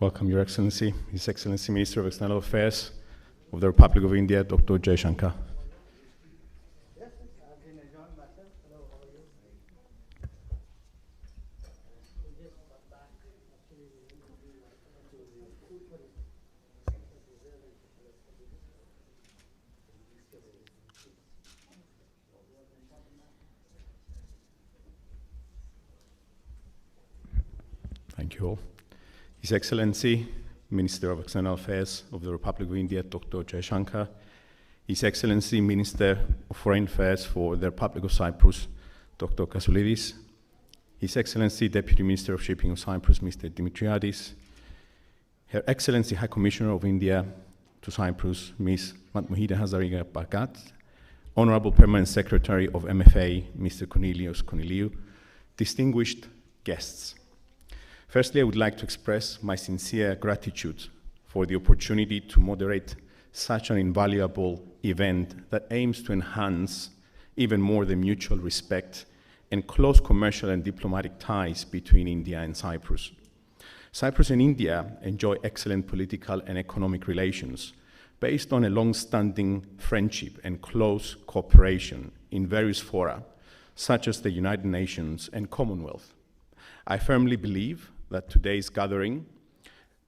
Welcome, Your Excellency, His Excellency Minister of External Affairs of the Republic of India, Dr. Jaishankar. Thank you all. His Excellency, Minister of External Affairs of the Republic of India, Dr. Jaishankar, His Excellency, Minister of Foreign Affairs for the Republic of Cyprus, Dr. Kassoulidis, His Excellency, Deputy Minister of Shipping of Cyprus, Mr. Dimitriadis, Her Excellency, High Commissioner of India to Cyprus, Ms. Matmohida Hazarika Bagat, Honorable Permanent Secretary of MFA, Mr. Cornelius Corneliou, distinguished guests. Firstly, I would like to express my sincere gratitude for the opportunity to moderate such an invaluable event that aims to enhance even more the mutual respect and close commercial and diplomatic ties between India and Cyprus. Cyprus and India enjoy excellent political and economic relations based on a long-standing friendship and close cooperation in various fora, such as the United Nations and Commonwealth. I firmly believe that today's gathering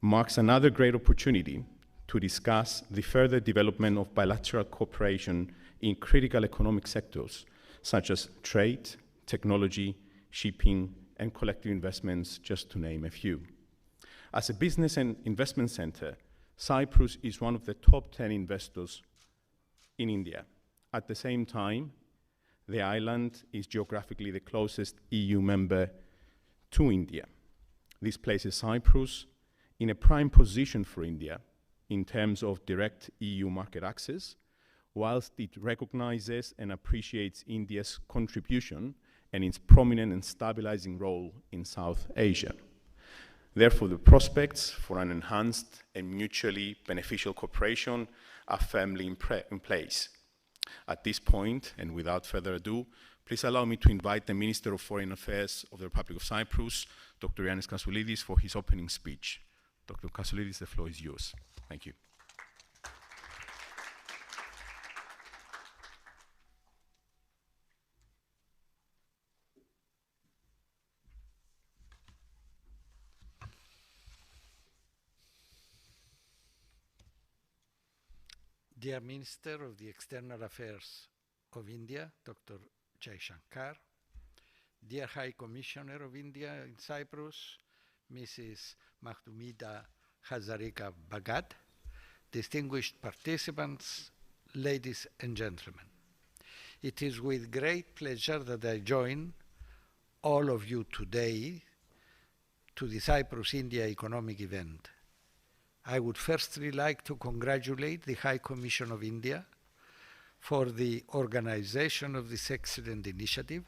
marks another great opportunity to discuss the further development of bilateral cooperation in critical economic sectors, such as trade, technology, shipping, and collective investments, just to name a few. As a business and investment center, Cyprus is one of the top 10 investors in India. At the same time, the island is geographically the closest EU member to India. This places Cyprus in a prime position for India in terms of direct EU market access, whilst it recognizes and appreciates India's contribution and its prominent and stabilizing role in South Asia. Therefore, the prospects for an enhanced and mutually beneficial cooperation are firmly in place. At this point, and without further ado, please allow me to invite the Minister of Foreign Affairs of the Republic of Cyprus, Dr. Yannis Kassoulidis, for his opening speech. Dr. Kassoulidis, the floor is yours. Thank you. Dear Minister of the External Affairs of India, Dr. Jaishankar, dear High Commissioner of India in Cyprus, Mrs. Matmohida Hazarika Bagat, distinguished participants, ladies and gentlemen. It is with great pleasure that I join all of you today to the Cyprus-India economic event. I would firstly like to congratulate the High Commission of India for the organization of this excellent initiative,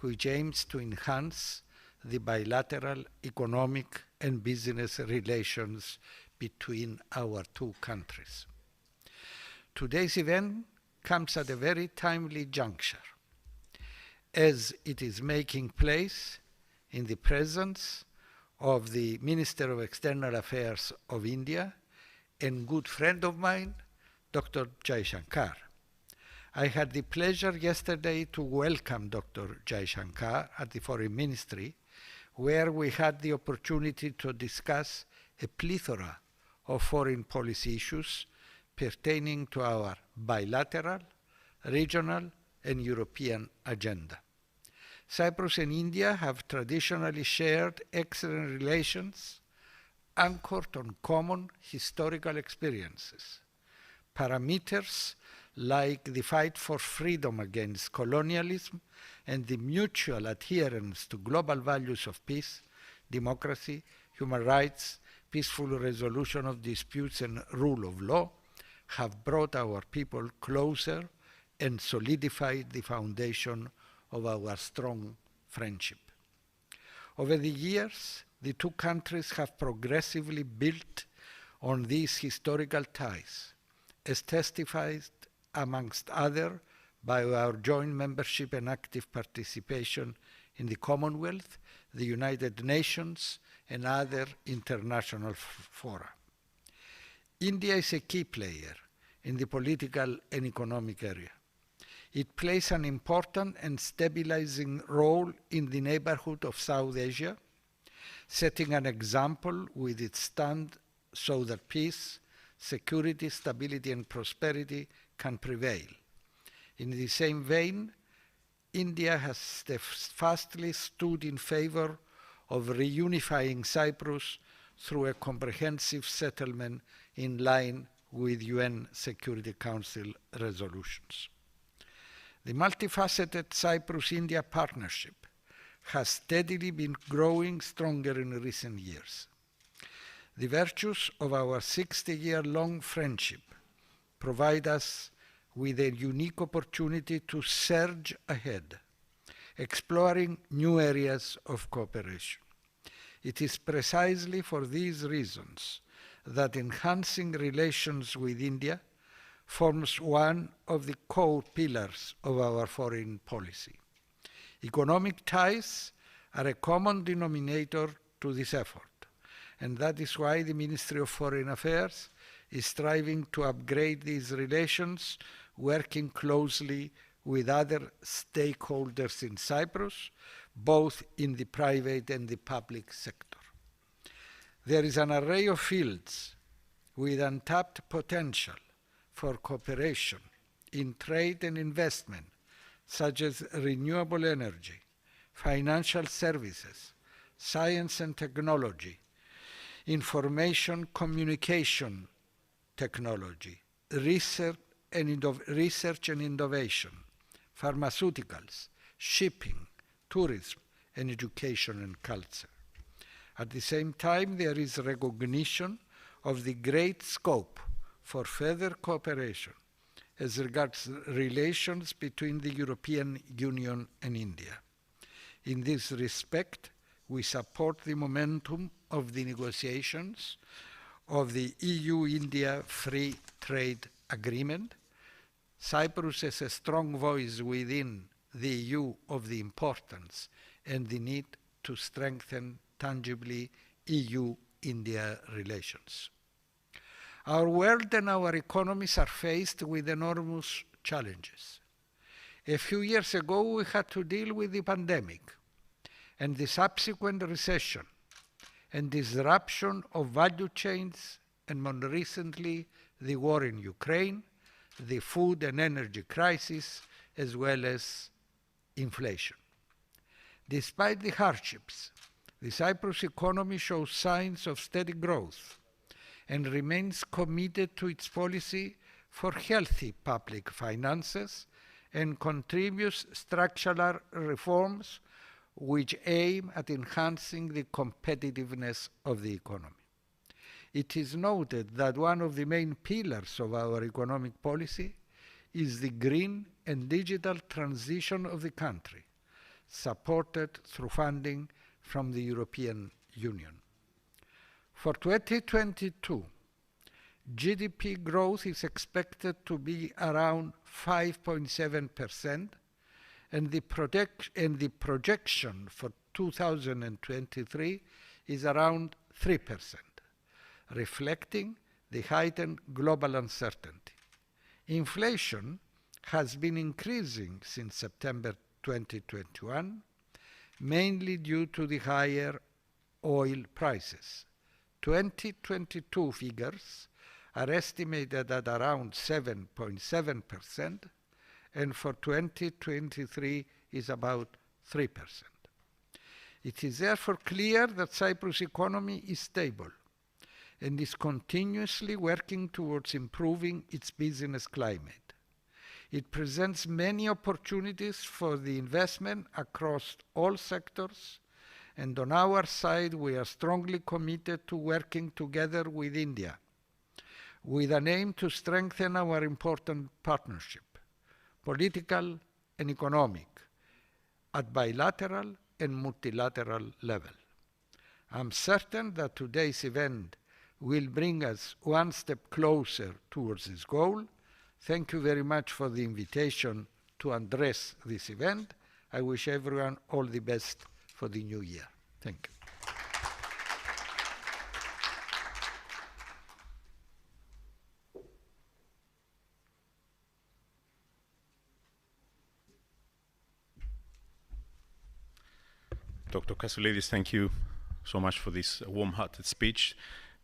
which aims to enhance the bilateral economic and business relations between our two countries. Today's event comes at a very timely juncture, as it is making place in the presence of the Minister of External Affairs of India and good friend of mine, Dr. Jaishankar. I had the pleasure yesterday to welcome Dr. Jaishankar at the Foreign Ministry, where we had the opportunity to discuss a plethora of foreign policy issues pertaining to our bilateral, regional, and European agenda. Cyprus and India have traditionally shared excellent relations anchored on common historical experiences. Parameters like the fight for freedom against colonialism and the mutual adherence to global values of peace, democracy, human rights, peaceful resolution of disputes and rule of law have brought our people closer and solidified the foundation of our strong friendship. Over the years, the two countries have progressively built on these historical ties, as testified amongst other by our joint membership and active participation in the Commonwealth, the United Nations, and other international fora. India is a key player in the political and economic area. It plays an important and stabilizing role in the neighborhood of South Asia, setting an example with its stand so that peace, security, stability, and prosperity can prevail. In the same vein, India has steadfastly stood in favor of reunifying Cyprus through a comprehensive settlement in line with UN Security Council resolutions. The multifaceted Cyprus-India partnership has steadily been growing stronger in recent years. The virtues of our 60-year-long friendship provide us with a unique opportunity to surge ahead, exploring new areas of cooperation. It is precisely for these reasons that enhancing relations with India forms one of the core pillars of our foreign policy. Economic ties are a common denominator to this effort, and that is why the Ministry of Foreign Affairs is striving to upgrade these relations, working closely with other stakeholders in Cyprus, both in the private and the public sector. There is an array of fields with untapped potential for cooperation in trade and investment, such as renewable energy, financial services, science and technology, information communication technology, research and innovation, pharmaceuticals, shipping, tourism, and education and culture. At the same time, there is recognition of the great scope for further cooperation as regards relations between the European Union and India. In this respect, we support the momentum of the negotiations of the EU-India Free Trade Agreement. Cyprus has a strong voice within the EU of the importance and the need to strengthen tangibly EU-India relations. Our world and our economies are faced with enormous challenges. A few years ago, we had to deal with the pandemic and the subsequent recession and disruption of value chains, and more recently, the war in Ukraine, the food and energy crisis, as well as inflation. Despite the hardships, the Cyprus economy shows signs of steady growth and remains committed to its policy for healthy public finances and contributes structural reforms which aim at enhancing the competitiveness of the economy. It is noted that one of the main pillars of our economic policy is the green and digital transition of the country, supported through funding from the European Union. For 2022, GDP growth is expected to be around 5.7%, and the projection for 2023 is around 3%, reflecting the heightened global uncertainty. Inflation has been increasing since September 2021, mainly due to the higher oil prices. 2022 figures are estimated at around 7.7%, and for 2023 is about 3%. It is therefore clear that Cyprus' economy is stable and is continuously working towards improving its business climate. It presents many opportunities for the investment across all sectors, and on our side we are strongly committed to working together with India with an aim to strengthen our important partnership, political and economic, at bilateral and multilateral level. I'm certain that today's event will bring us one step closer towards this goal. Thank you very much for the invitation to address this event. I wish everyone all the best for the new year. Thank you. Dr. Kassoulidis, thank you so much for this warm-hearted speech.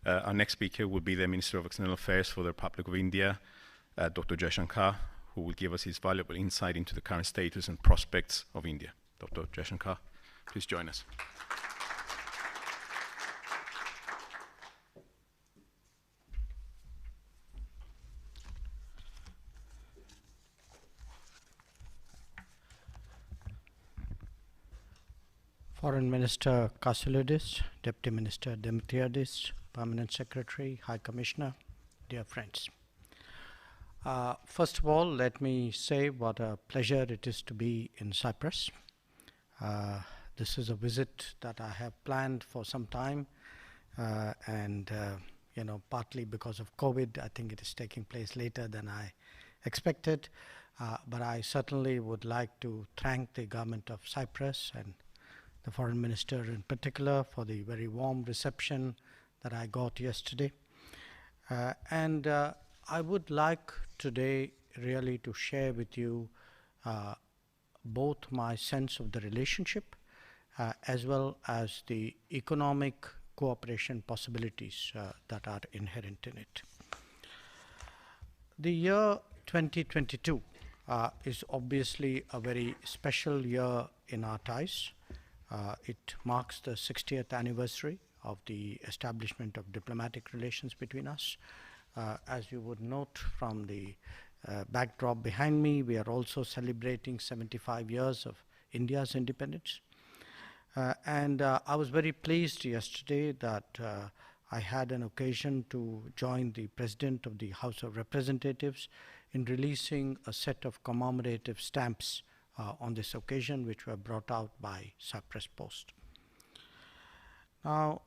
Our next speaker will be the Minister of External Affairs for the Republic of India, Dr. Jaishankar, who will give us his valuable insight into the current status and prospects of India. Dr. Jaishankar, please join us. Foreign Minister Kassoulidis, Deputy Minister Dimitriadis, Permanent Secretary, High Commissioner, dear friends. First of all, let me say what a pleasure it is to be in Cyprus. This is a visit that I have planned for some time, and partly because of COVID, I think it is taking place later than I expected. But I certainly would like to thank the government of Cyprus and the Foreign Minister in particular for the very warm reception that I got yesterday. And I would like today really to share with you both my sense of the relationship as well as the economic cooperation possibilities that are inherent in it. The year 2022 is obviously a very special year in our ties. It marks the 60th anniversary of the establishment of diplomatic relations between us. As you would note from the backdrop behind me, we are also celebrating 75 years of India's independence. And I was very pleased yesterday that I had an occasion to join the President of the House of Representatives in releasing a set of commemorative stamps on this occasion, which were brought out by Cyprus Post. Now,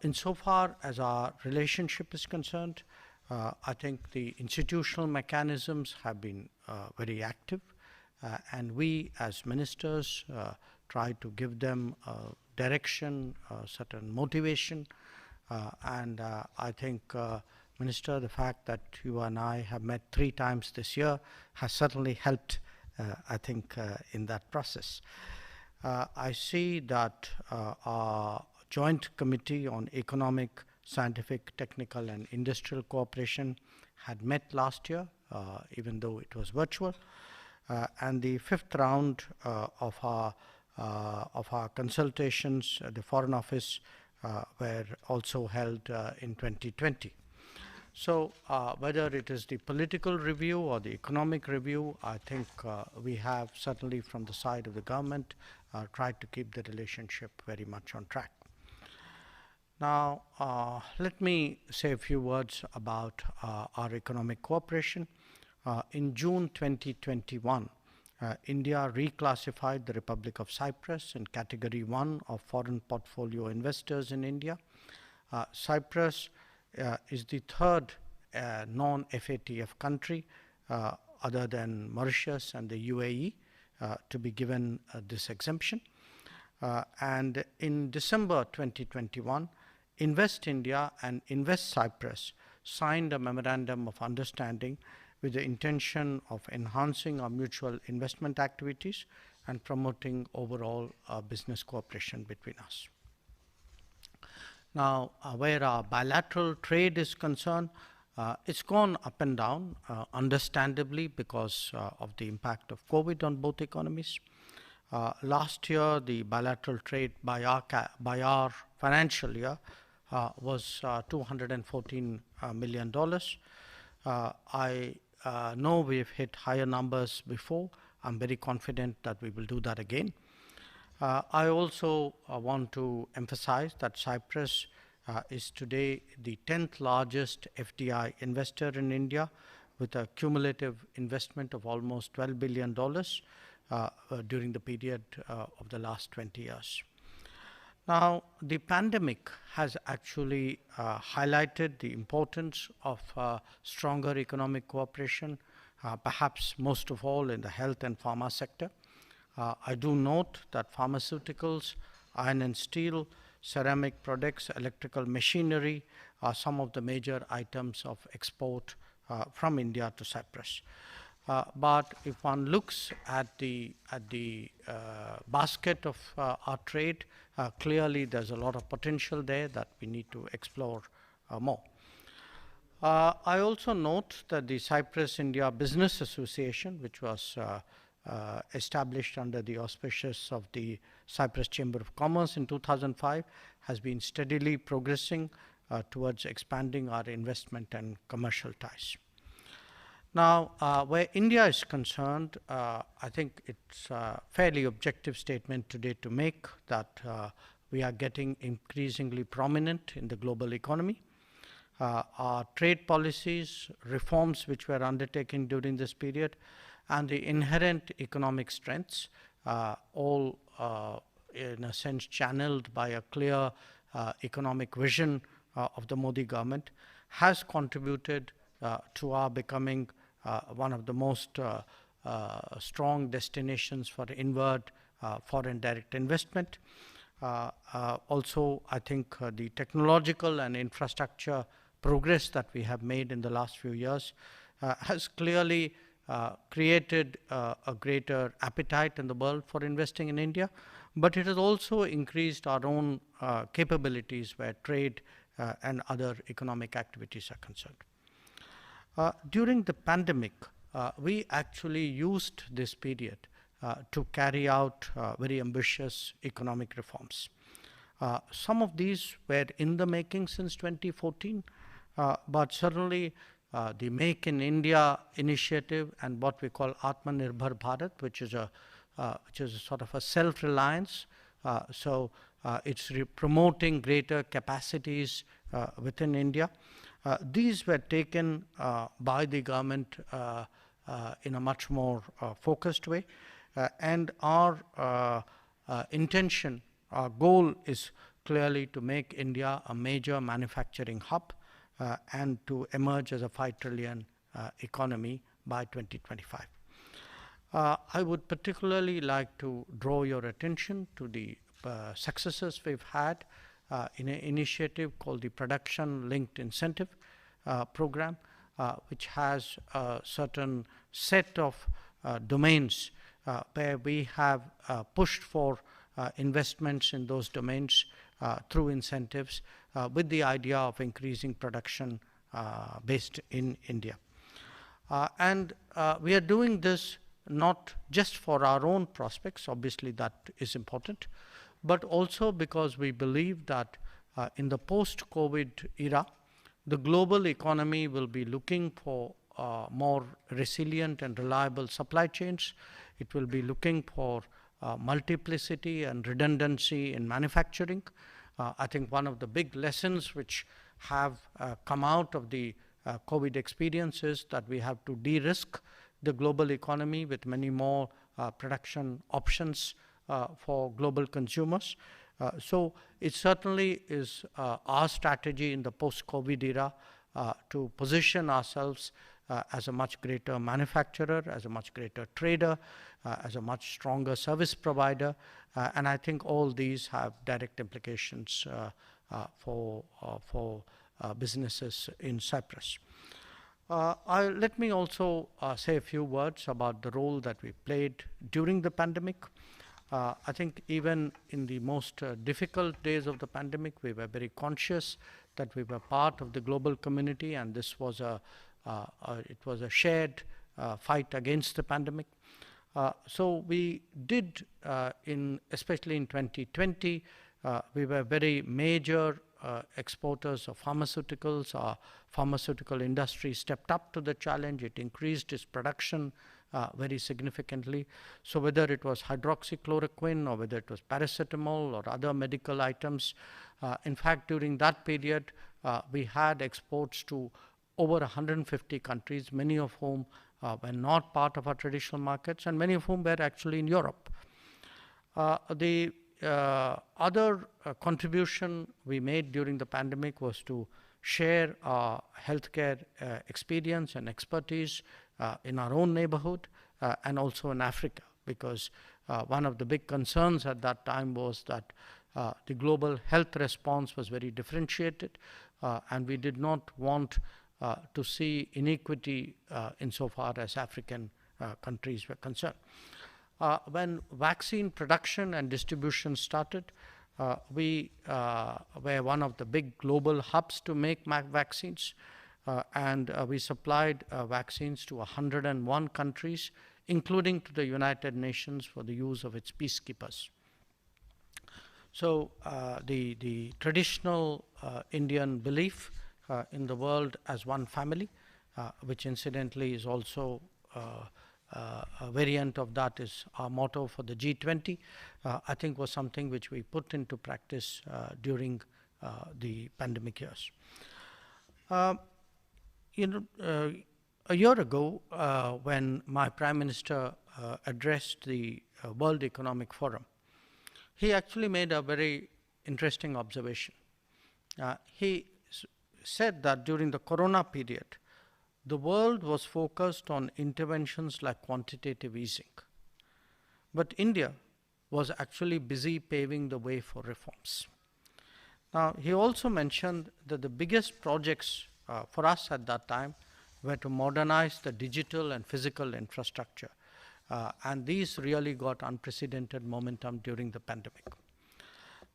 insofar as our relationship is concerned, I think the institutional mechanisms have been very active, and we as ministers try to give them direction, certain motivation, and I think, Minister, the fact that you and I have met 3 times this year has certainly helped, I think, in that process. I see that our Joint Committee on Economic, Scientific, Technical and Industrial Cooperation had met last year, even though it was virtual, and the 5th round of our consultations at the Foreign Office were also held in 2020. So whether it is the political review or the economic review, I think we have certainly from the side of the government tried to keep the relationship very much on track. Now, let me say a few words about our economic cooperation. In June 2021, India reclassified the Republic of Cyprus in Category 1 of foreign portfolio investors in India. Cyprus is the 3rd non-FATF country other than Mauritius and the UAE to be given this exemption. And in December 2021, Invest India and Invest Cyprus signed a memorandum of understanding with the intention of enhancing our mutual investment activities and promoting overall business cooperation between us. Now, where our bilateral trade is concerned, it's gone up and down, understandably, because of the impact of COVID on both economies. Last year, the bilateral trade by our financial year was $214 million. I know we've hit higher numbers before. I'm very confident that we will do that again. I also want to emphasize that Cyprus is today the 10th largest FDI investor in India, with a cumulative investment of almost $12 billion during the period of the last 20 years. Now, the pandemic has actually highlighted the importance of stronger economic cooperation, perhaps most of all in the health and pharma sector. I do note that pharmaceuticals, iron and steel, ceramic products, electrical machinery are some of the major items of export from India to Cyprus. But if one looks at the basket of our trade, clearly there's a lot of potential there that we need to explore more. I also note that the Cyprus-India Business Association, which was established under the auspices of the Cyprus Chamber of Commerce in 2005, has been steadily progressing towards expanding our investment and commercial ties. Now, where India is concerned, I think it's a fairly objective statement today to make that we are getting increasingly prominent in the global economy. Our trade policies, reforms which were undertaken during this period, and the inherent economic strengths, all in a sense channeled by a clear economic vision of the Modi government, has contributed to our becoming one of the most strong destinations for inward foreign direct investment. Also, I think the technological and infrastructure progress that we have made in the last few years has clearly created a greater appetite in the world for investing in India, but it has also increased our own capabilities where trade and other economic activities are concerned. During the pandemic, we actually used this period to carry out very ambitious economic reforms. Some of these were in the making since 2014, but certainly the Make in India initiative and what we call Atmanirbhar Bharat, which is a sort of a self-reliance. It's promoting greater capacities within India. These were taken by the government in a much more focused way, and our intention, our goal is clearly to make India a major manufacturing hub and to emerge as a 5 trillion economy by 2025. I would particularly like to draw your attention to the successes we've had in an initiative called the Production Linked Incentive Program, which has a certain set of domains where we have pushed for investments in those domains through incentives with the idea of increasing production based in India. And we are doing this not just for our own prospects, obviously that is important, but also because we believe that in the post-COVID era, the global economy will be looking for more resilient and reliable supply chains. It will be looking for multiplicity and redundancy in manufacturing. I think one of the big lessons which have come out of the COVID experience is that we have to de-risk the global economy with many more production options for global consumers. So it certainly is our strategy in the post-COVID era to position ourselves as a much greater manufacturer, as a much greater trader, as a much stronger service provider, and I think all these have direct implications for businesses in Cyprus. Let me also say a few words about the role that we played during the pandemic. I think even in the most difficult days of the pandemic, we were very conscious that we were part of the global community, and this was it was a shared fight against the pandemic. So we did, especially in 2020, we were very major exporters of pharmaceuticals. Our pharmaceutical industry stepped up to the challenge. It increased its production very significantly. So whether it was hydroxychloroquine or whether it was paracetamol or other medical items, in fact, during that period, we had exports to over 150 countries, many of whom were not part of our traditional markets, and many of whom were actually in Europe. The other contribution we made during the pandemic was to share our healthcare experience and expertise in our own neighborhood and also in Africa, because one of the big concerns at that time was that the global health response was very differentiated, and we did not want to see inequity insofar as African countries were concerned. When vaccine production and distribution started, we were one of the big global hubs to make vaccines, and we supplied vaccines to 101 countries, including to the United Nations for the use of its peacekeepers. So the traditional Indian belief in the world as one family, which incidentally is also a variant of that is our motto for the G20, I think was something which we put into practice during the pandemic years. A year ago, when my Prime Minister addressed the World Economic Forum, he actually made a very interesting observation. He said that during the Corona period, the world was focused on interventions like quantitative easing. But India was actually busy paving the way for reforms. Now, he also mentioned that the biggest projects for us at that time were to modernize the digital and physical infrastructure. And these really got unprecedented momentum during the pandemic.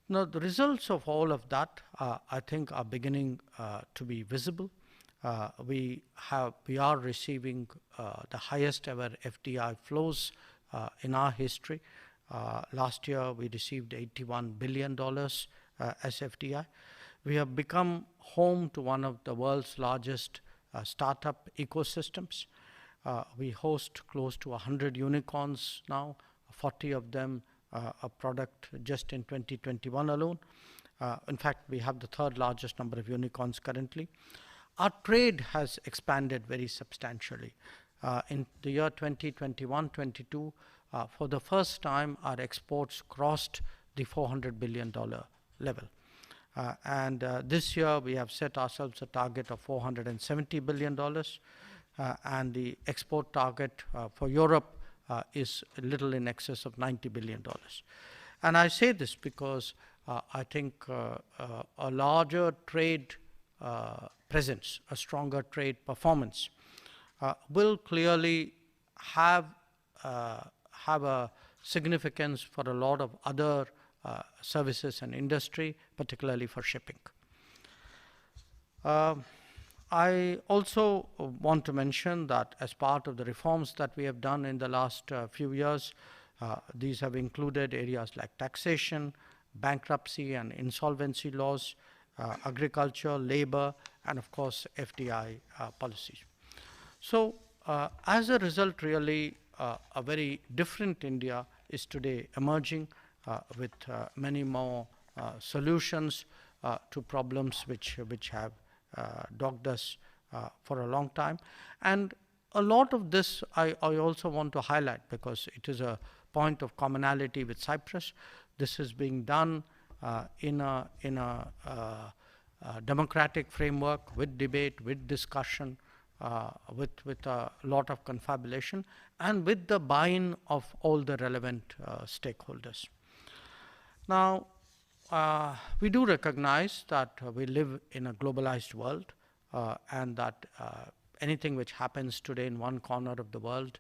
Now, the results of all of that, I think, are beginning to be visible. We are receiving the highest ever FDI flows in our history. Last year, we received $81 billion as FDI. We have become home to one of the world's largest startup ecosystems. We host close to 100 unicorns now, 40 of them a product just in 2021 alone. In fact, we have the third largest number of unicorns currently. Our trade has expanded very substantially. In the year 2021-22, for the first time, our exports crossed the $400 billion level. And this year, we have set ourselves a target of $470 billion. And the export target for Europe is a little in excess of $90 billion. And I say this because I think a larger trade presence, a stronger trade performance will clearly have a significance for a lot of other services and industry, particularly for shipping. I also want to mention that as part of the reforms that we have done in the last few years, these have included areas like taxation, bankruptcy and insolvency laws, agriculture, labor, and of course FDI policies. So as a result, really a very different India is today emerging with many more solutions to problems which have dogged us for a long time. And a lot of this I also want to highlight because it is a point of commonality with Cyprus. This is being done in a democratic framework with debate, with discussion, with a lot of confabulation, and with the buy-in of all the relevant stakeholders. Now, we do recognize that we live in a globalized world and that anything which happens today in one corner of the world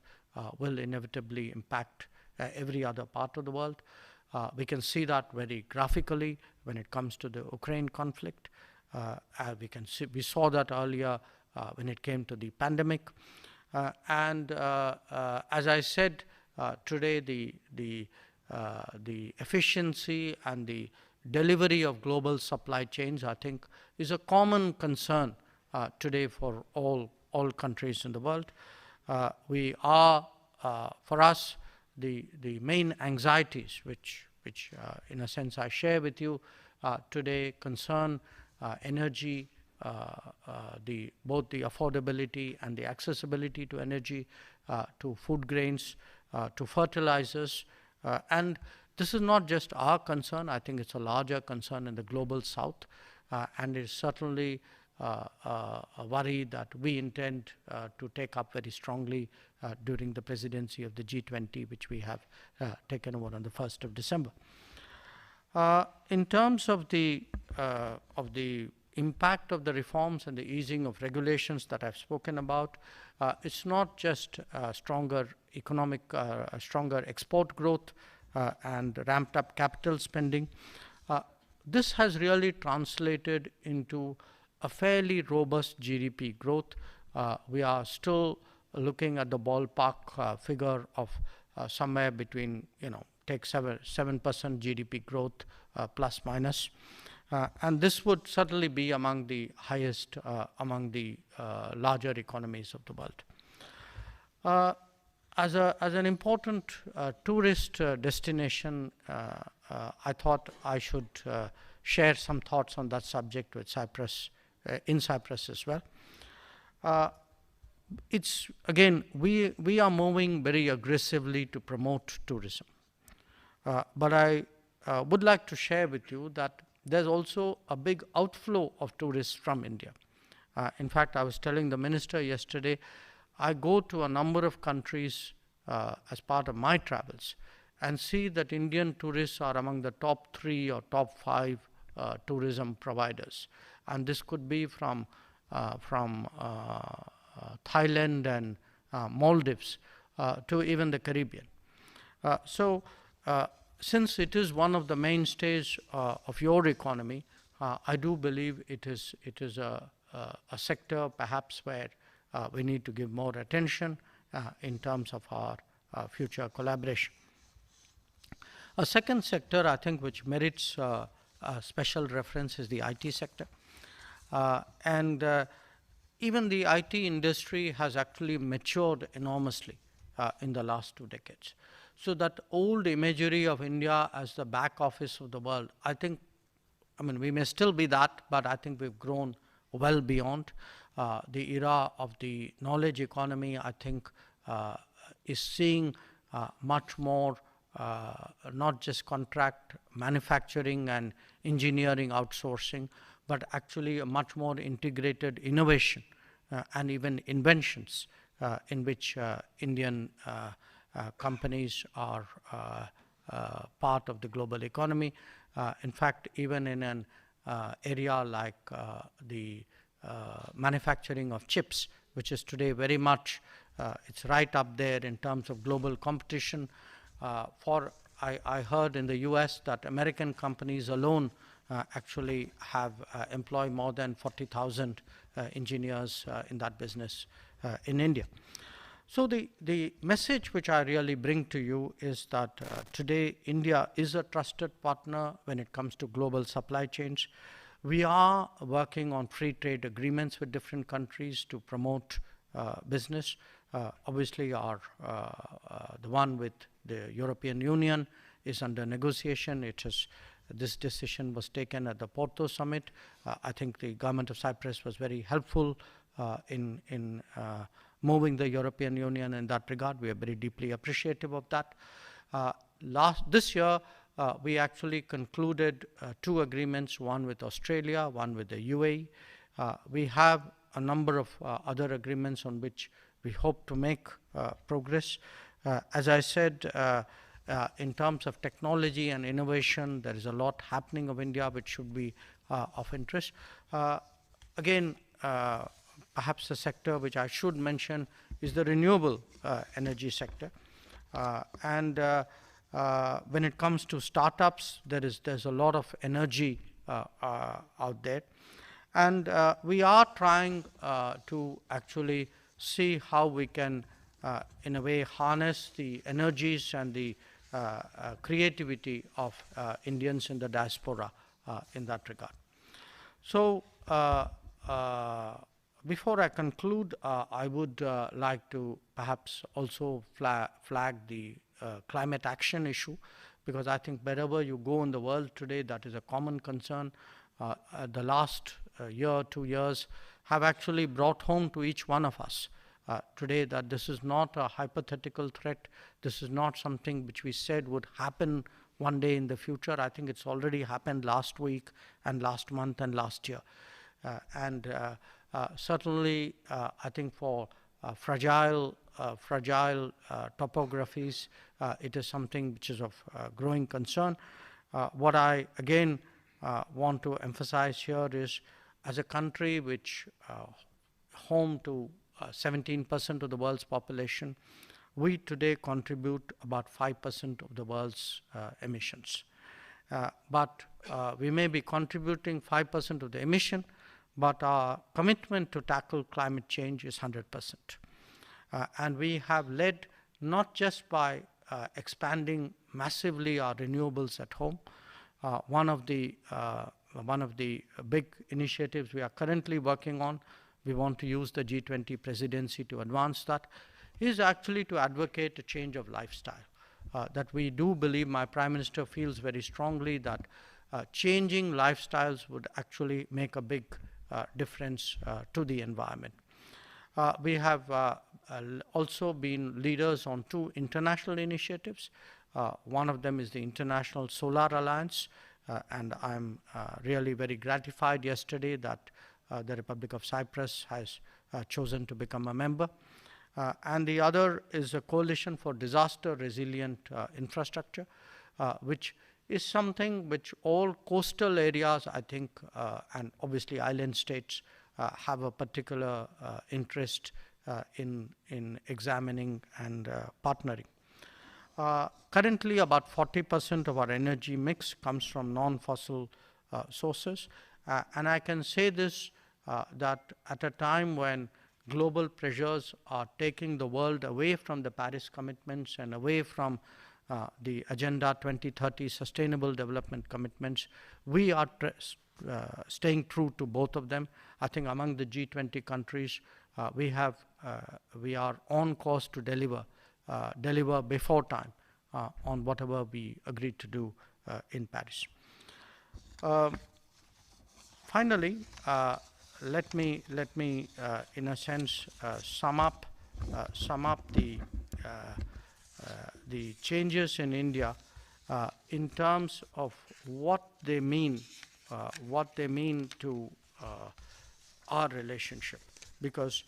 will inevitably impact every other part of the world. We can see that very graphically when it comes to the Ukraine conflict. We saw that earlier when it came to the pandemic. And as I said, today the efficiency and the delivery of global supply chains, I think, is a common concern today for all countries in the world. We are, for us, the main anxieties, which in a sense I share with you today, concern energy, both the affordability and the accessibility to energy, to food grains, to fertilizers, and this is not just our concern. I think it's a larger concern in the global south, and it's certainly a worry that we intend to take up very strongly during the presidency of the G20, which we have taken over on the 1st of December. In terms of the impact of the reforms and the easing of regulations that I've spoken about. It's not just stronger stronger export growth and ramped up capital spending. This has really translated into a fairly robust GDP growth. We are still looking at the ballpark figure of somewhere between, take 7% GDP growth plus minus. And this would certainly be among the highest among the larger economies of the world. As an important tourist destination, I thought I should share some thoughts on that subject with Cyprus, in Cyprus as well. It's again, we are moving very aggressively to promote tourism. But I would like to share with you that there's also a big outflow of tourists from India. In fact, I was telling the minister yesterday, I go to a number of countries as part of my travels and see that Indian tourists are among the top 3 or top 5 tourism providers. And this could be from Thailand and Maldives to even the Caribbean. Since it is one of the mainstays of your economy, I do believe it is a sector perhaps where we need to give more attention in terms of our future collaboration. A second sector, I think, which merits a special reference is the IT sector. Even the IT industry has actually matured enormously in the last 2 decades. So that old imagery of India as the back office of the world, we may still be that, but I think we've grown well beyond. The era of the knowledge economy, I think, is seeing much more, not just contract manufacturing and engineering outsourcing, but actually a much more integrated innovation and even inventions in which Indian companies are part of the global economy. In fact, even in an area like the manufacturing of chips, which is today very much, it's right up there in terms of global competition. I heard in the US that American companies alone actually have employ more than 40,000 engineers in that business in India. So the message which I really bring to you is that today India is a trusted partner when it comes to global supply chains. We are working on free trade agreements with different countries to promote business. Obviously, the one with the European Union is under negotiation. This decision was taken at the Porto summit. I think the government of Cyprus was very helpful in moving the European Union in that regard. We are very deeply appreciative of that. This year, we actually concluded 2 agreements, one with Australia, one with the UAE. We have a number of other agreements on which we hope to make progress. As I said, in terms of technology and innovation, there is a lot happening of India which should be of interest. Again, perhaps the sector which I should mention is the renewable energy sector. When it comes to startups, there's a lot of energy out there. And we are trying to actually see how we can, in a way, harness the energies and the creativity of Indians in the diaspora in that regard. So, before I conclude, I would like to perhaps also flag the climate action issue, because I think wherever you go in the world today, that is a common concern. The last year, 2 years have actually brought home to each one of us today that this is not a hypothetical threat. This is not something which we said would happen one day in the future. I think it's already happened last week and last month and last year. Certainly, I think for fragile topographies, it is something which is of growing concern. What I again want to emphasize here is as a country which home to 17% of the world's population, we today contribute about 5% of the world's emissions. But we may be contributing 5% of the emission, but our commitment to tackle climate change is 100%. And we have led not just by expanding massively our renewables at home. One of the big initiatives we are currently working on, we want to use the G20 presidency to advance that, is actually to advocate a change of lifestyle. That we do believe, my Prime Minister feels very strongly that changing lifestyles would actually make a big difference to the environment. We have also been leaders on 2 international initiatives. One of them is the International Solar Alliance, and I'm really very gratified yesterday that the Republic of Cyprus has chosen to become a member. And the other is a coalition for disaster resilient infrastructure, which is something which all coastal areas, I think, and obviously island states have a particular interest in examining and partnering. Currently, about 40% of our energy mix comes from non-fossil sources. And I can say this, that at a time when global pressures are taking the world away from the Paris commitments and away from the Agenda 2030 Sustainable Development Commitments, we are staying true to both of them. I think among the G20 countries, we are on course to deliver before time on whatever we agreed to do in Paris. Finally, let me in a sense sum up the changes in India in terms of what they mean to our relationship, because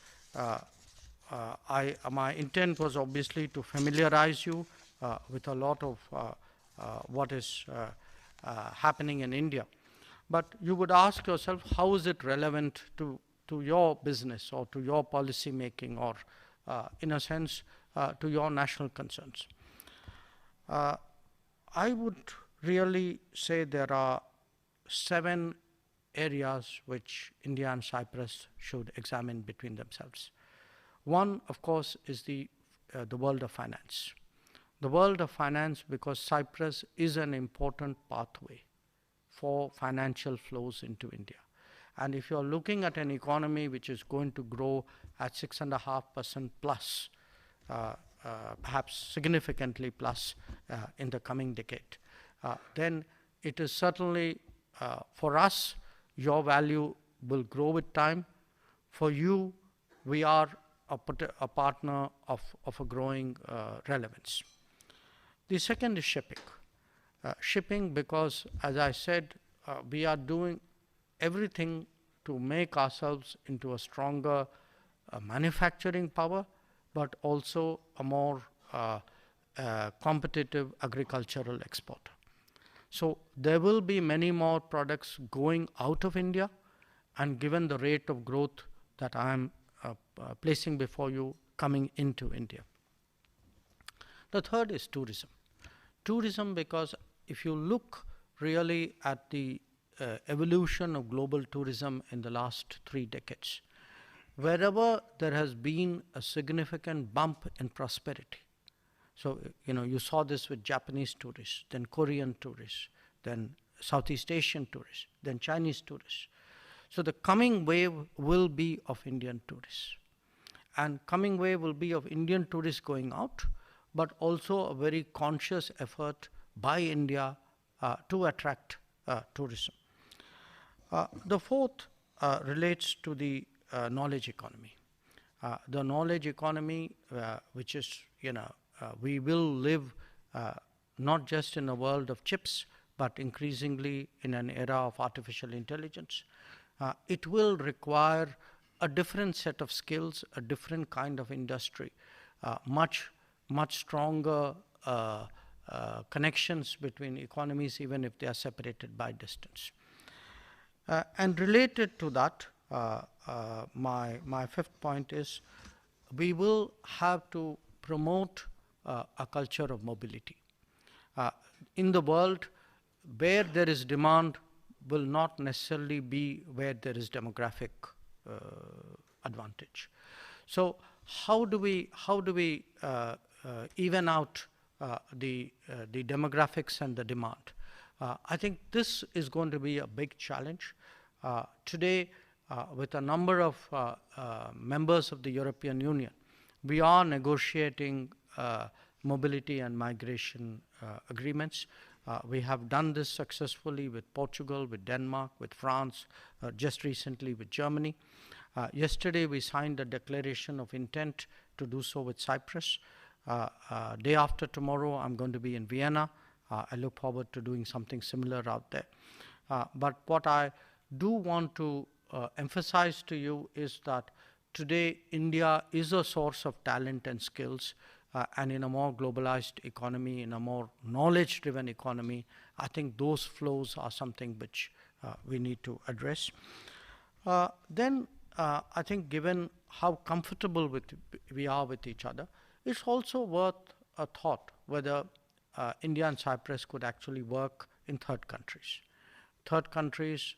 my intent was obviously to familiarize you with a lot of what is happening in India. But you would ask yourself, how is it relevant to your business or to your policy making, or in a sense to your national concerns? I would really say there are 7 areas which India and Cyprus should examine between themselves. One, of course, is the world of finance. The world of finance, because Cyprus is an important pathway for financial flows into India. And if you're looking at an economy which is going to grow at 6.5% plus, perhaps significantly plus in the coming decade, then it is certainly, for us, your value will grow with time. For you, we are a partner of a growing relevance. The second is shipping. Shipping, because as I said, we are doing everything to make ourselves into a stronger manufacturing power, but also a more competitive agricultural exporter. So there will be many more products going out of India, and given the rate of growth that I am placing before you, coming into India. The third is tourism. Tourism, because if you look really at the evolution of global tourism in the last 3 decades, wherever there has been a significant bump in prosperity, so you saw this with Japanese tourists, then Korean tourists, then Southeast Asian tourists, then Chinese tourists. So the coming wave will be of Indian tourists. And coming wave will be of Indian tourists going out, but also a very conscious effort by India to attract tourism. The fourth relates to the knowledge economy. The knowledge economy, which is, we will live not just in a world of chips, but increasingly in an era of artificial intelligence. It will require a different set of skills, a different kind of industry, much stronger connections between economies, even if they are separated by distance. And related to that, my fifth point is we will have to promote a culture of mobility. In the world, where there is demand will not necessarily be where there is demographic advantage. So how do we even out the demographics and the demand? I think this is going to be a big challenge. Today, with a number of members of the European Union, we are negotiating mobility and migration agreements. We have done this successfully with Portugal, with Denmark, with France, just recently with Germany. Yesterday, we signed a declaration of intent to do so with Cyprus. Day after tomorrow, I'm going to be in Vienna. I look forward to doing something similar out there. But what I do want to emphasize to you is that today India is a source of talent and skills, and in a more globalized economy, in a more knowledge-driven economy, I think those flows are something which we need to address. Then I think given how comfortable we are with each other, it's also worth a thought whether India and Cyprus could actually work in third countries. Third countries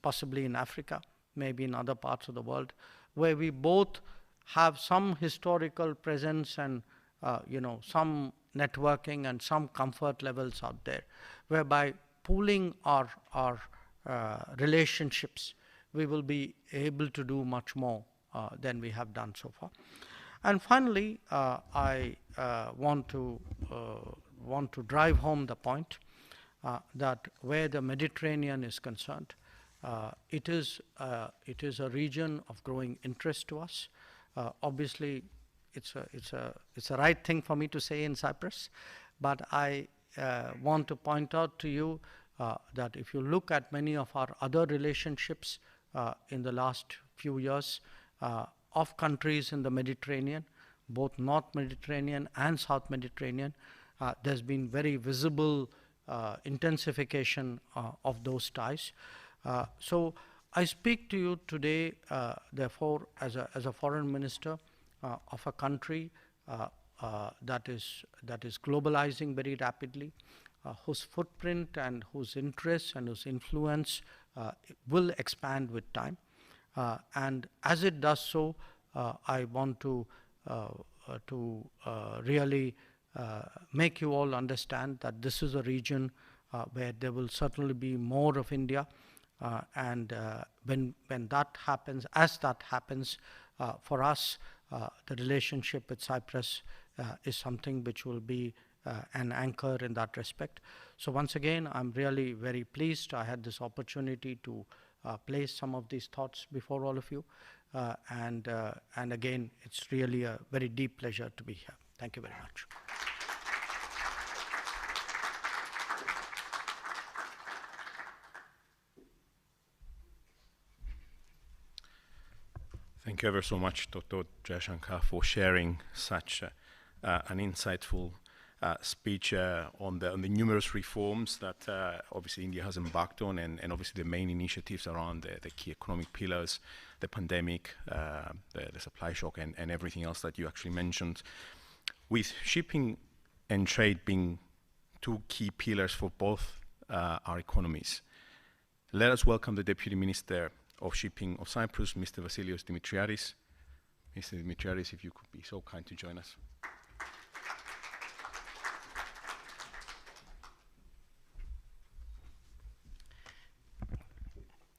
possibly in Africa, maybe in other parts of the world, where we both have some historical presence and some networking and some comfort levels out there, whereby pooling our relationships, we will be able to do much more than we have done so far. And finally, I want to drive home the point that where the Mediterranean is concerned, it is a region of growing interest to us. Obviously, it's a right thing for me to say in Cyprus, but I want to point out to you that if you look at many of our other relationships in the last few years of countries in the Mediterranean, both North Mediterranean and South Mediterranean, there's been very visible intensification of those ties. So I speak to you today, therefore, as a foreign minister of a country that is globalizing very rapidly, whose footprint and whose interests and whose influence will expand with time. And as it does so, I want to really make you all understand that this is a region where there will certainly be more of India. And when that happens, as that happens, for us, the relationship with Cyprus is something which will be an anchor in that respect. So once again, I'm really very pleased I had this opportunity to place some of these thoughts before all of you. And again, it's really a very deep pleasure to be here. Thank you very much. Thank you ever so much, Dr. Jayashankar, for sharing such an insightful speech on the numerous reforms that obviously India has embarked on, and obviously the main initiatives around the key economic pillars, the pandemic, the supply shock, and everything else that you actually mentioned. With shipping and trade being two key pillars for both our economies, let us welcome the Deputy Minister of Shipping of Cyprus, Mr. Vasilios Dimitriadis. Mr. Dimitriadis, if you could be so kind to join us.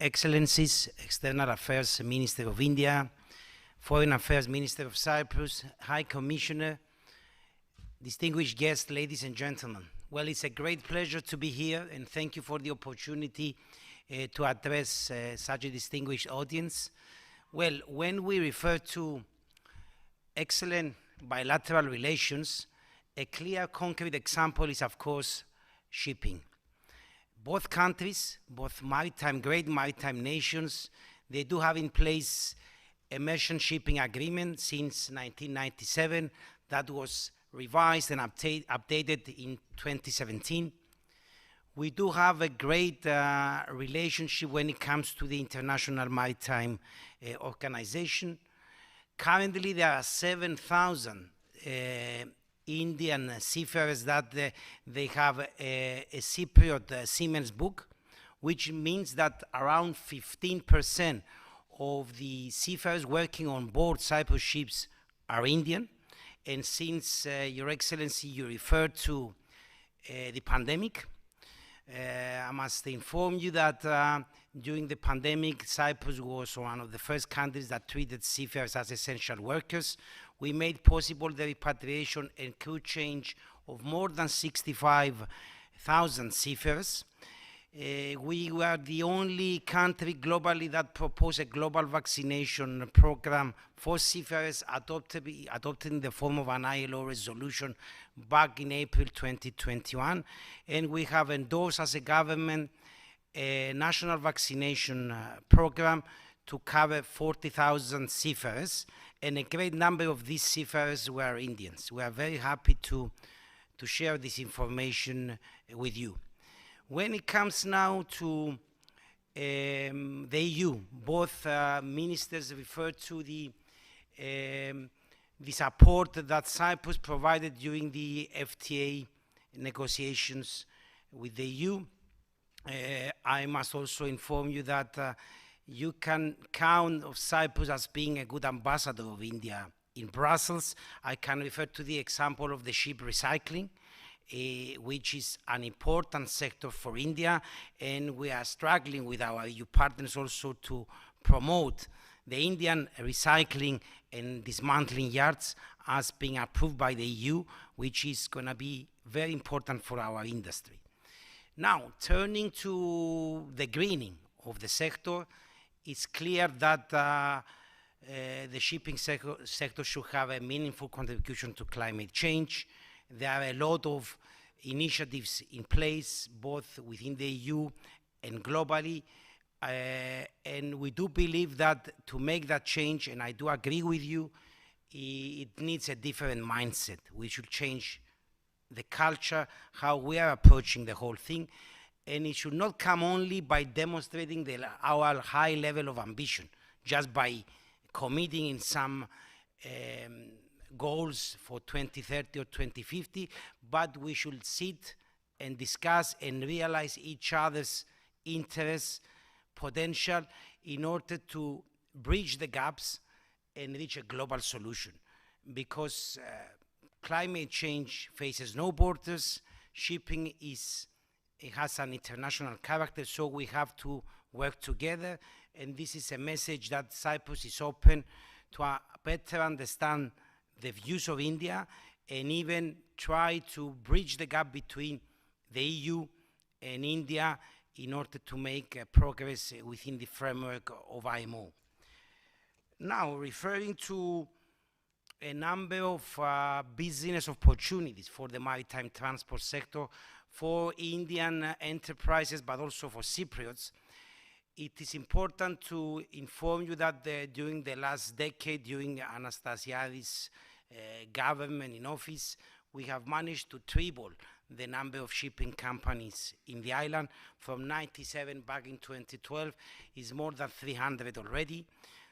Excellencies, External Affairs Minister of India, Foreign Affairs Minister of Cyprus, High Commissioner, distinguished guests, ladies and gentlemen. Well, it's a great pleasure to be here, and thank you for the opportunity to address such a distinguished audience. Well, when we refer to excellent bilateral relations, a clear, concrete example is, of course, shipping. Both countries, both great maritime nations, they do have in place a merchant shipping agreement since 1997 that was revised and updated in 2017. We do have a great relationship when it comes to the International Maritime Organization. Currently, there are 7,000 Indian seafarers that they have a Cypriot seaman's book, which means that around 15% of the seafarers working on board Cyprus ships are Indian. And since, Your Excellency, you referred to the pandemic, I must inform you that during the pandemic, Cyprus was one of the first countries that treated seafarers as essential workers. We made possible the repatriation and crew change of more than 65,000 seafarers. We were the only country globally that proposed a global vaccination program for seafarers adopted in the form of an ILO resolution back in April 2021. And we have endorsed as a government a national vaccination program to cover 40,000 seafarers, and a great number of these seafarers were Indians. We are very happy to share this information with you. When it comes now to the EU, both ministers referred to the support that Cyprus provided during the FTA negotiations with the EU. I must also inform you that you can count on Cyprus as being a good ambassador of India in Brussels. I can refer to the example of the ship recycling, which is an important sector for India, and we are struggling with our EU partners also to promote the Indian recycling and dismantling yards as being approved by the EU, which is going to be very important for our industry. Now, turning to the greening of the sector, it's clear that the shipping sector should have a meaningful contribution to climate change. There are a lot of initiatives in place, both within the EU and globally, and we do believe that to make that change, and I do agree with you, it needs a different mindset. We should change the culture, how we are approaching the whole thing, and it should not come only by demonstrating our high level of ambition, just by committing in some goals for 2030 or 2050, but we should sit and discuss and realize each other's interests, potential, in order to bridge the gaps and reach a global solution. Because climate change faces no borders, shipping has an international character, so we have to work together, and this is a message that Cyprus is open to better understand the views of India and even try to bridge the gap between the EU and India in order to make progress within the framework of IMO. Now, referring to a number of business opportunities for the maritime transport sector for Indian enterprises, but also for Cypriots, it is important to inform you that during the last decade, during Anastasiadis' government in office, we have managed to triple the number of shipping companies in the island. From 97 back in 2012 is more than 300 already.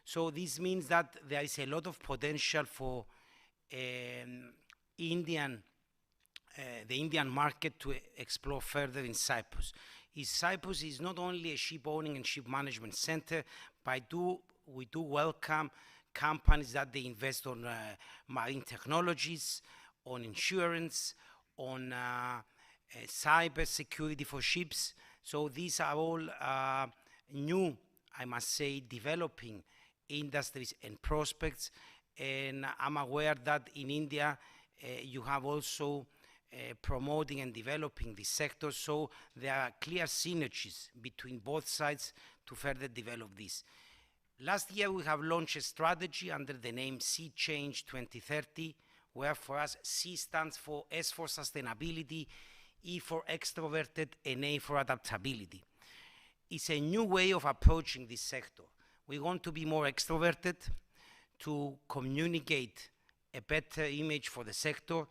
So this means that there is a lot of potential for the Indian market to explore further in Cyprus. Cyprus is not only a ship owning and ship management center, but we do welcome companies that they invest on marine technologies, on insurance, on cyber security for ships. So these are all new, I must say, developing industries and prospects. And I'm aware that in India, you have also promoting and developing this sector, so there are clear synergies between both sides to further develop this. Last year we have launched a strategy under the name Sea Change 2030, where for us C stands for S for sustainability, E for extroverted, and A for adaptability. It's a new way of approaching this sector. We want to be more extroverted, to communicate a better image for the sector,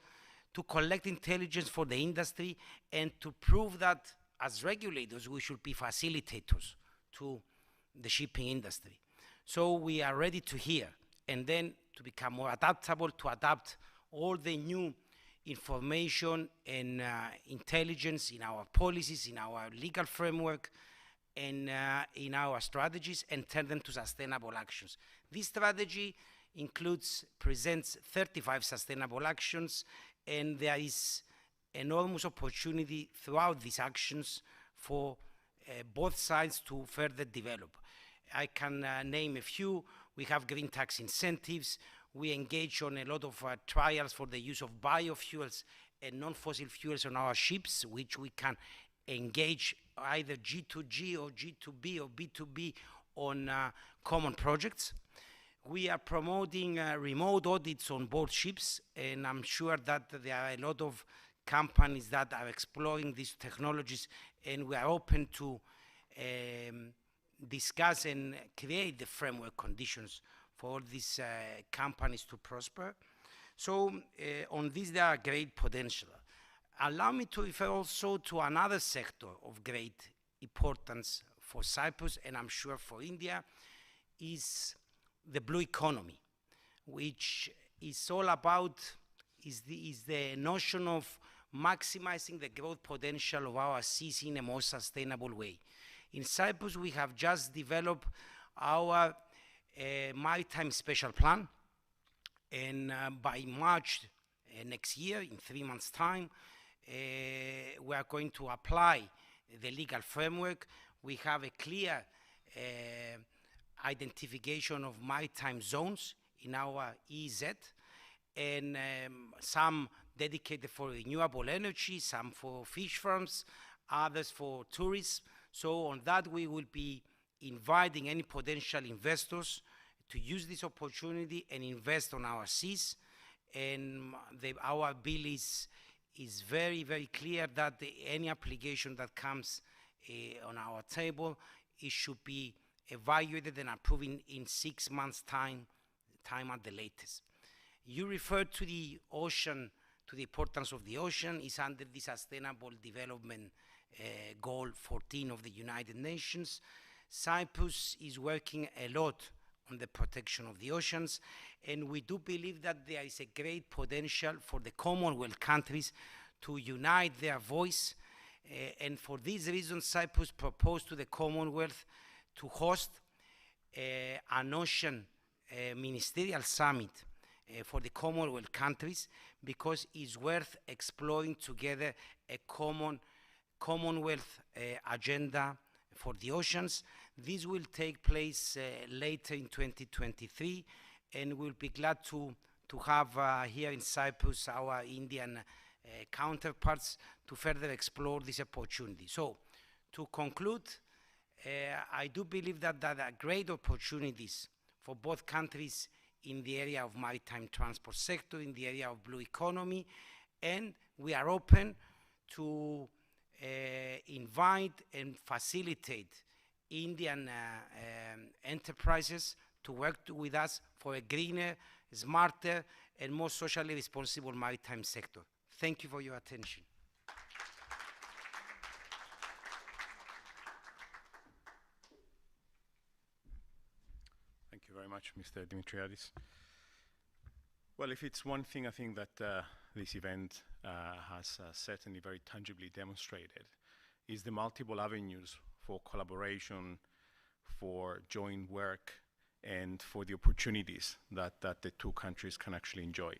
to collect intelligence for the industry, and to prove that as regulators, we should be facilitators to the shipping industry. So we are ready to hear, and then to become more adaptable, to adapt all the new information and intelligence in our policies, in our legal framework, and in our strategies, and turn them to sustainable actions. This strategy presents 35 sustainable actions, and there is enormous opportunity throughout these actions for both sides to further develop. I can name a few. We have green tax incentives. We engage on a lot of trials for the use of biofuels and non-fossil fuels on our ships, which we can engage either G2G or G2B or B2B on common projects. We are promoting remote audits on board ships, and I'm sure that there are a lot of companies that are exploring these technologies, and we are open to discuss and create the framework conditions for all these companies to prosper. So on this, there are great potential. Allow me to refer also to another sector of great importance for Cyprus, and I'm sure for India, is the blue economy, which is all about, is the notion of maximizing the growth potential of our seas in a more sustainable way. In Cyprus, we have just developed our maritime special plan, and by March next year, in 3 months' time, we are going to apply the legal framework. We have a clear identification of maritime zones in our EEZ, and some dedicated for renewable energy, some for fish farms, others for tourism. So on that, we will be inviting any potential investors to use this opportunity and invest on our seas. And our bill is very, very clear that any application that comes on our table, it should be evaluated and approved in 6 months' time at the latest. You referred to the ocean, to the importance of the ocean. Is under the Sustainable Development Goal 14 of the United Nations. Cyprus is working a lot on the protection of the oceans, and we do believe that there is a great potential for the Commonwealth countries to unite their voice, and for this reason, Cyprus proposed to the Commonwealth to host an ocean ministerial summit for the Commonwealth countries, because it's worth exploring together a Commonwealth agenda for the oceans. This will take place later in 2023, and we'll be glad to have here in Cyprus our Indian counterparts to further explore this opportunity. So, to conclude, I do believe that there are great opportunities for both countries in the area of maritime transport sector, in the area of blue economy, and we are open to invite and facilitate Indian enterprises to work with us for a greener, smarter, and more socially responsible maritime sector. Thank you for your attention. Thank you very much, Mr. Dimitriadis. Well, if it's one thing I think that this event has certainly very tangibly demonstrated, is the multiple avenues for collaboration, for joint work, and for the opportunities that the two countries can actually enjoy.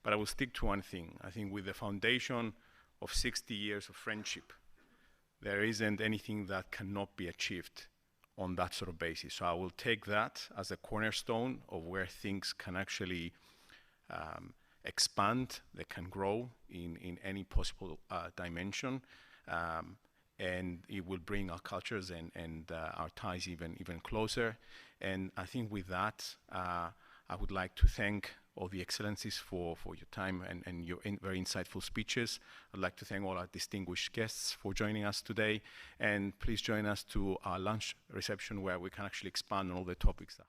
But I will stick to one thing. I think with the foundation of 60 years of friendship, there isn't anything that cannot be achieved on that sort of basis. So I will take that as a cornerstone of where things can actually expand, they can grow in any possible dimension, and it will bring our cultures and our ties even closer. And I think with that, I would like to thank all the excellencies for your time and your very insightful speeches. I'd like to thank all our distinguished guests for joining us today, and please join us to our lunch reception where we can actually expand on all the topics that